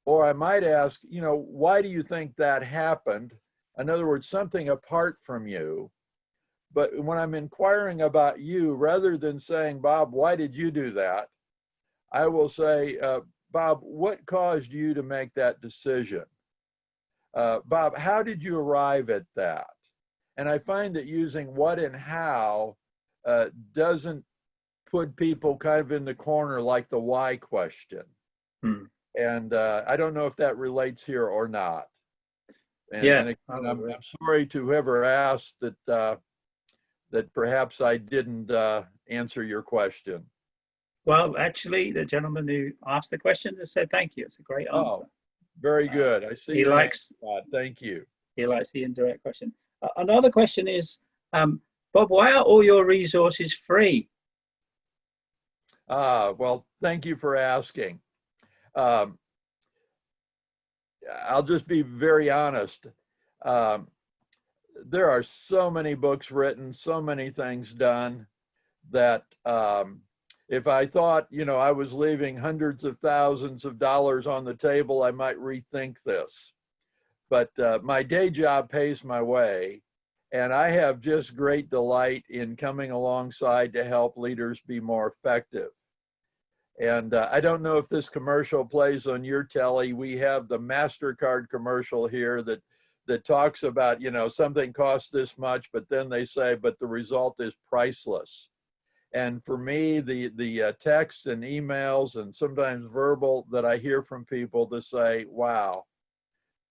B: Or I might ask, why do you think that happened? In other words, something apart from you. But when I'm inquiring about you, rather than saying, Bob, why did you do that? I will say, Bob, what caused you to make that decision? Bob, how did you arrive at that? And I find that using what and how doesn't put people kind of in the corner like the why question. And I don't know if that relates here or not. And,
A: yeah,
B: and again, I'm sorry to whoever asked that that perhaps I didn't answer your question.
A: Well, actually, the gentleman who asked the question has said thank you. It's a great answer.
B: Oh, very good. I see
A: he
B: your
A: likes,
B: name, Todd. Thank you.
A: He likes the indirect question. Another question is, Bob, why are all your resources free?
B: Well, thank you for asking. I'll just be very honest. There are so many books written, so many things done that if I thought, I was leaving hundreds of thousands of dollars on the table, I might rethink this. But my day job pays my way, and I have just great delight in coming alongside to help leaders be more effective. And I don't know if this commercial plays on your telly. We have the MasterCard commercial here that talks about, something costs this much, but then they say, but the result is priceless. And for me, the texts and emails and sometimes verbal that I hear from people to say, wow,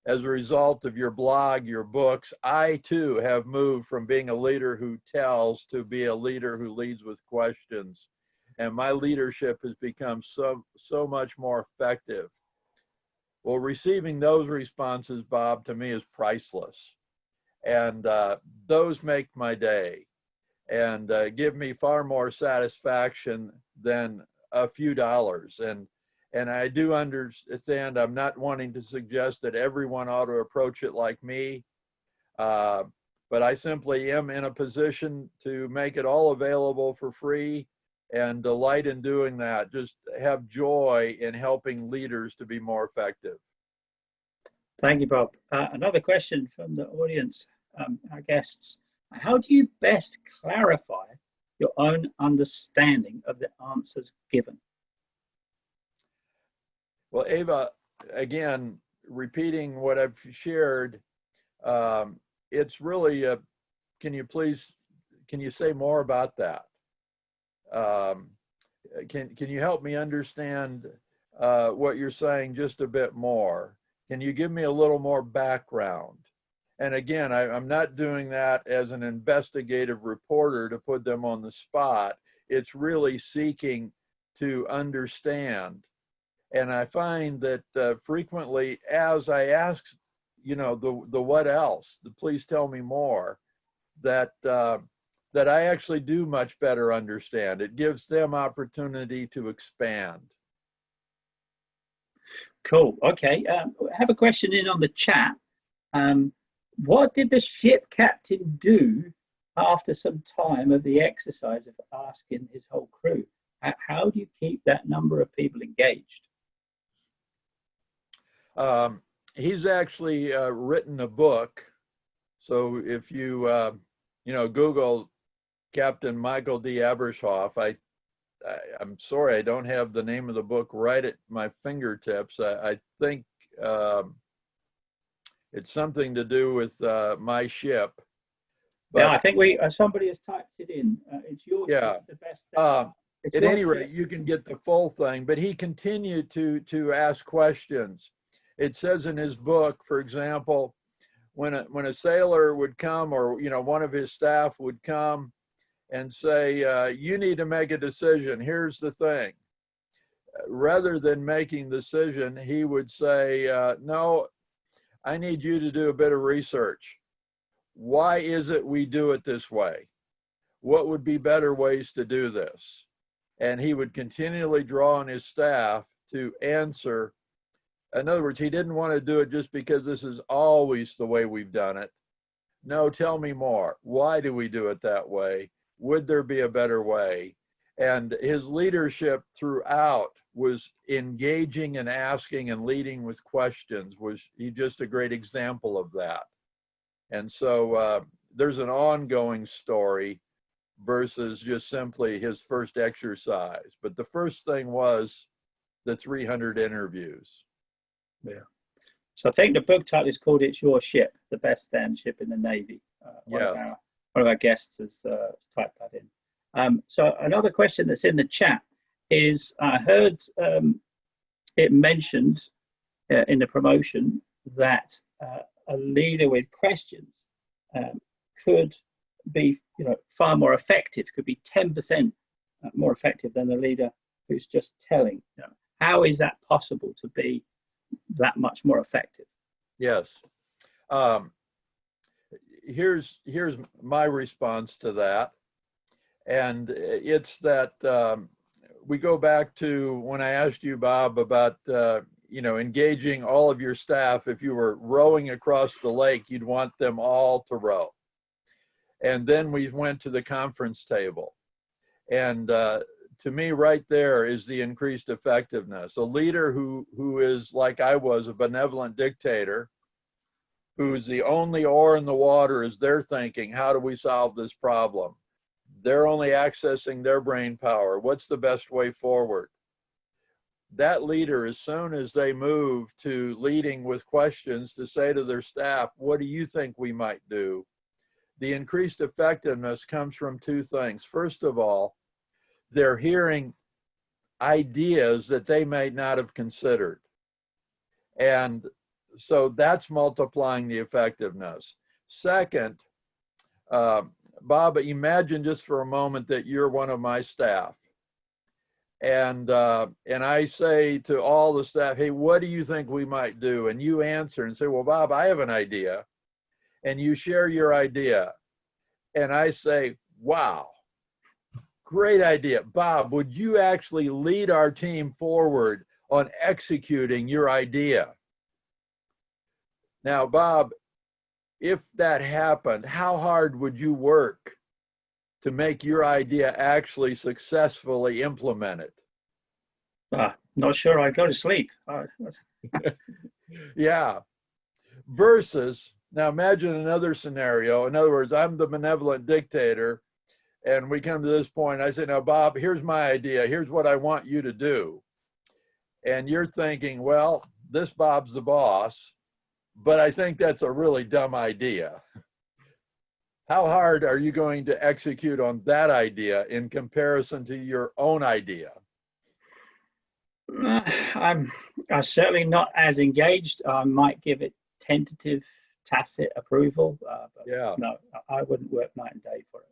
B: as a result of your blog, your books, I too have moved from being a leader who tells to be a leader who leads with questions. And my leadership has become so much more effective. Well, receiving those responses, Bob, to me is priceless. And those make my day and give me far more satisfaction than a few dollars. And I do understand, I'm not wanting to suggest that everyone ought to approach it like me, but I simply am in a position to make it all available for free and delight in doing that. Just have joy in helping leaders to be more effective.
A: Thank you, Bob. Another question from the audience, our guests. How do you best clarify your own understanding of the answers given?
B: Well, Ava, again, repeating what I've shared, it's really, can you say more about that? Can you help me understand what you're saying just a bit more? Can you give me a little more background? And again, I'm not doing that as an investigative reporter to put them on the spot. It's really seeking to understand. And I find that frequently, as I ask, the what else, the please tell me more, that I actually do much better understand. It gives them opportunity to expand.
A: Cool. Okay. I have a question in on the chat. What did the ship captain do after some time of the exercise of asking his whole crew? How do you keep that number of people engaged?
B: He's actually written a book. So if you, Google Captain Michael D. Abershoff, I'm sorry, I don't have the name of the book right at my fingertips. I think it's something to do with my ship. But,
A: yeah, I think somebody has typed it in. It's your ship, the best.
B: At any rate, you can get the full thing. But he continued to ask questions. It says in his book, for example, when a sailor would come, or one of his staff would come and say, you need to make a decision. Here's the thing. Rather than making the decision, he would say, no, I need you to do a bit of research. Why is it we do it this way? What would be better ways to do this? And he would continually draw on his staff to answer. In other words, he didn't want to do it just because this is always the way we've done it. No, tell me more. Why do we do it that way? Would there be a better way? And his leadership throughout was engaging and asking and leading with questions. Was he just a great example of that? And so there's an ongoing story versus just simply his first exercise. But the first thing was the 300 interviews.
A: Yeah. So I think the book title is called "It's Your Ship: The Best Stand Ship in the Navy." One of our guests has typed that in. So another question that's in the chat is, I heard it mentioned in the promotion that a leader with questions could be, far more effective, could be 10% more effective than the leader who's just telling. How is that possible to be that much more effective?
B: Yes. Here's my response to that. And it's that we go back to when I asked you, Bob, about engaging all of your staff. If you were rowing across the lake, you'd want them all to row. And then we went to the conference table. And to me, right there is the increased effectiveness. A leader who is, like I was, a benevolent dictator, who's the only oar in the water is they're thinking, how do we solve this problem? They're only accessing their brain power. What's the best way forward? That leader, as soon as they move to leading with questions, to say to their staff, what do you think we might do? The increased effectiveness comes from two things. First of all, they're hearing ideas that they may not have considered. And so that's multiplying the effectiveness. Second, Bob, imagine just for a moment that you're one of my staff. And I say to all the staff, hey, what do you think we might do? And you answer and say, well, Bob, I have an idea. And you share your idea. And I say, wow, great idea. Bob, would you actually lead our team forward on executing your idea? Now, Bob, if that happened, how hard would you work to make your idea actually successfully implemented?
A: Not sure. I'd go to sleep.
B: Yeah. Versus, now imagine another scenario. In other words, I'm the benevolent dictator, and we come to this point. I say, now, Bob, here's my idea. Here's what I want you to do. And you're thinking, well, this Bob's the boss, but I think that's a really dumb idea. How hard are you going to execute on that idea in comparison to your own idea?
A: I'm certainly not as engaged. I might give it tentative, tacit approval. But
B: yeah.
A: No, I wouldn't work night and day for it.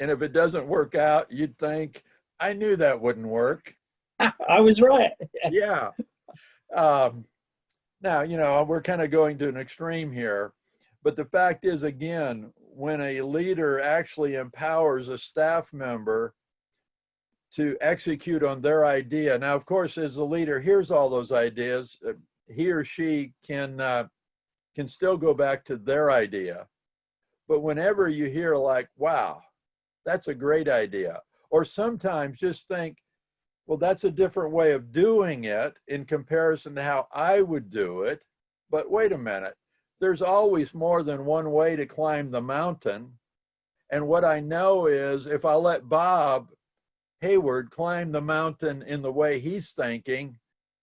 B: And if it doesn't work out, you'd think, I knew that wouldn't work.
A: I was right.
B: Yeah. Now, we're kind of going to an extreme here, but the fact is, again, when a leader actually empowers a staff member to execute on their idea. Now, of course, as the leader hears all those ideas, he or she can still go back to their idea. But whenever you hear like, wow, that's a great idea, or sometimes just think, well, that's a different way of doing it in comparison to how I would do it. But wait a minute, there's always more than one way to climb the mountain. And what I know is if I let Bob Hayward climb the mountain in the way he's thinking,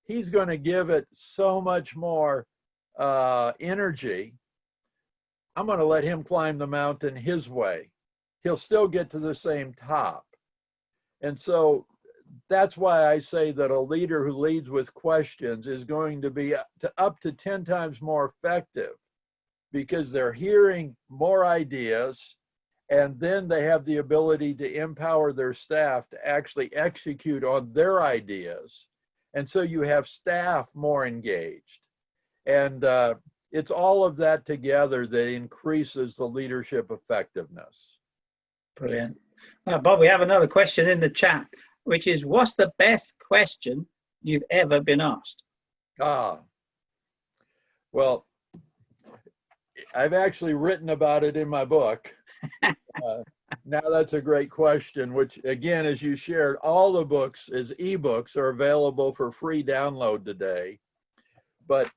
B: he's going to give it so much more energy. I'm going to let him climb the mountain his way. He'll still get to the same top. And so that's why I say that a leader who leads with questions is going to be up to 10 times more effective, because they're hearing more ideas, and then they have the ability to empower their staff to actually execute on their ideas. And so you have staff more engaged. And it's all of that together that increases the leadership effectiveness.
A: Brilliant. Bob, we have another question in the chat, which is, what's the best question you've ever been asked?
B: Well, I've actually written about it in my book. Now that's a great question, which again, as you shared, all the books as ebooks are available for free download today. But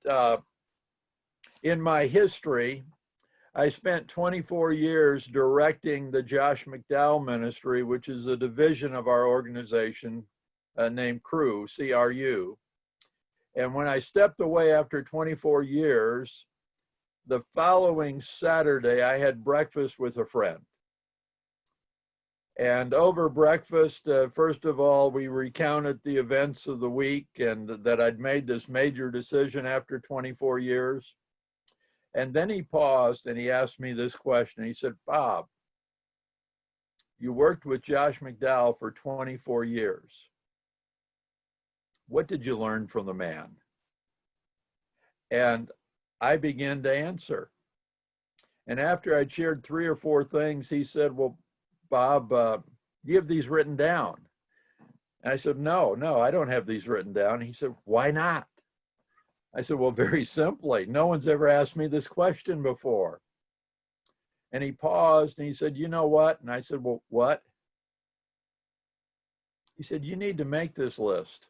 B: in my history, I spent 24 years directing the Josh McDowell Ministry, which is a division of our organization named CRU, C-R-U. And when I stepped away after 24 years, the following Saturday, I had breakfast with a friend. And over breakfast, first of all, we recounted the events of the week and that I'd made this major decision after 24 years. And then he paused and he asked me this question. He said, Bob, You worked with Josh McDowell for 24 years. What did you learn from the man? And I began to answer. And after I'd shared 3 or 4 things, he said, well, Bob, you have these written down? And I said, no, I don't have these written down. He said, why not? I said, well, very simply, no one's ever asked me this question before. And he paused and he said, you know what? And I said, well, what? He said, you need to make this list.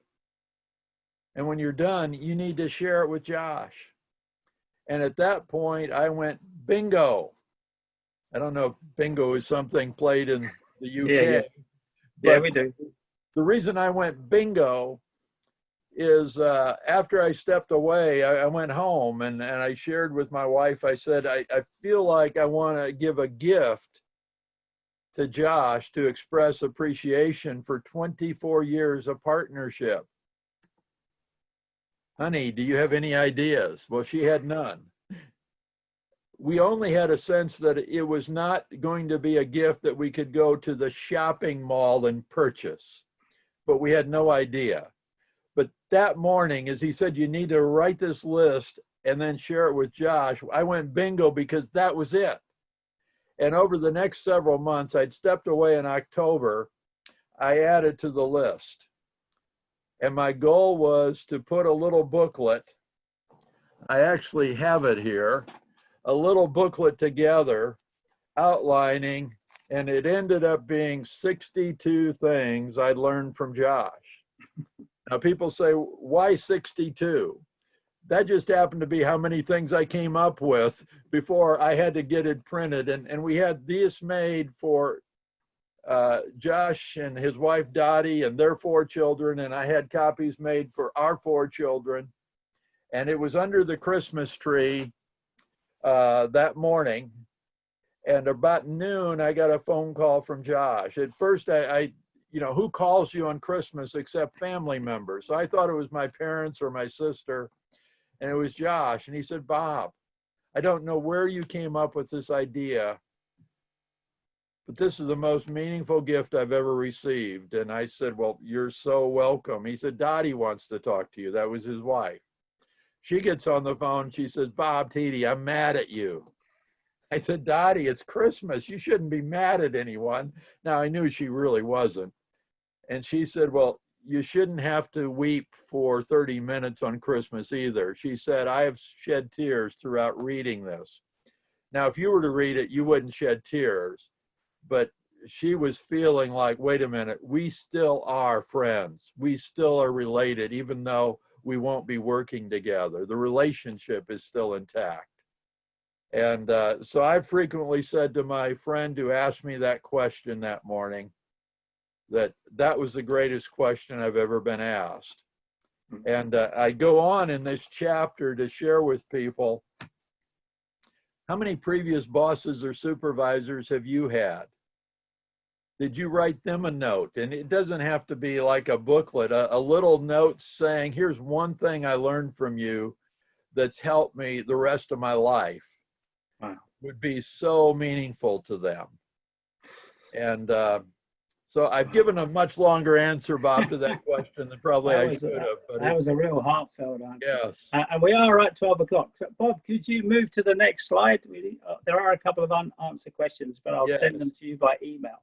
B: And when you're done, you need to share it with Josh. And at that point, I went, bingo. I don't know if bingo is something played in the UK.
A: Yeah, we do.
B: The reason I went bingo is after I stepped away, I went home and I shared with my wife. I said, I feel like I want to give a gift to Josh to express appreciation for 24 years of partnership. Honey, do you have any ideas? Well, she had none. We only had a sense that it was not going to be a gift that we could go to the shopping mall and purchase, but we had no idea. But that morning, as he said, you need to write this list and then share it with Josh, I went bingo because that was it. And over the next several months, I'd stepped away in October, I added to the list. And my goal was to put a little booklet, I actually have it here, a little booklet together outlining, and it ended up being 62 things I learned from Josh. Now people say, why 62? That just happened to be how many things I came up with before I had to get it printed. And we had these made for Josh and his wife Dottie and their 4 children, and I had copies made for our 4 children. And it was under the Christmas tree that morning. And about noon, I got a phone call from Josh. At first, I you know, who calls you on Christmas except family members? So I thought it was my parents or my sister, and it was Josh. And he said, Bob, I don't know where you came up with this idea, but this is the most meaningful gift I've ever received. And I said, well, you're so welcome. He said, Dottie wants to talk to you. That was his wife. She gets on the phone. She says, Bob Tiede, I'm mad at you. I said, Dottie, it's Christmas. You shouldn't be mad at anyone. Now, I knew she really wasn't. And she said, well, you shouldn't have to weep for 30 minutes on Christmas either. She said, I have shed tears throughout reading this. Now, if you were to read it, you wouldn't shed tears. But she was feeling like, wait a minute, we still are friends. We still are related, even though we won't be working together. The relationship is still intact. And so I frequently said to my friend who asked me that question that morning, that was the greatest question I've ever been asked. And I go on in this chapter to share with people, how many previous bosses or supervisors have you had? Did you write them a note? And it doesn't have to be like a booklet, a little note saying, here's one thing I learned from you that's helped me the rest of my life. Wow. Would be so meaningful to them. And so I've given a much longer answer, Bob, to that question than probably I should have. But
A: that was a real heartfelt answer.
B: Yes.
A: And we are at 12 o'clock. So Bob, could you move to the next slide? There are a couple of unanswered questions, but I'll send them to you by email.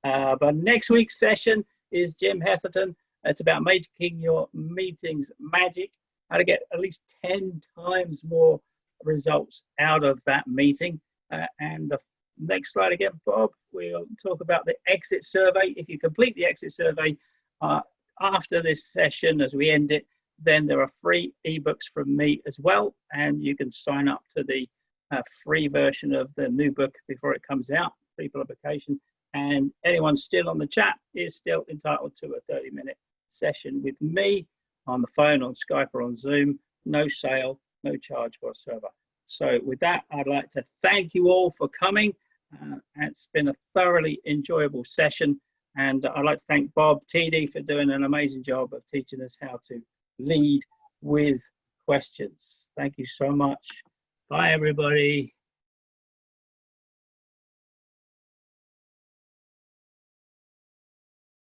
A: But next week's session is Jim Heatherton. It's about making your meetings magic, how to get at least 10 times more results out of that meeting. And the next slide again, Bob, we'll talk about the exit survey. If you complete the exit survey after this session, as we end it, then there are free ebooks from me as well. And you can sign up to the free version of the new book before it comes out, free publication. And anyone still on the chat is still entitled to a 30-minute session with me on the phone, on Skype, or on Zoom. No sale, no charge whatsoever. So with that, I'd like to thank you all for coming. It's been a thoroughly enjoyable session. And I'd like to thank Bob Tiede for doing an amazing job of teaching us how to lead with questions. Thank you so much. Bye, everybody.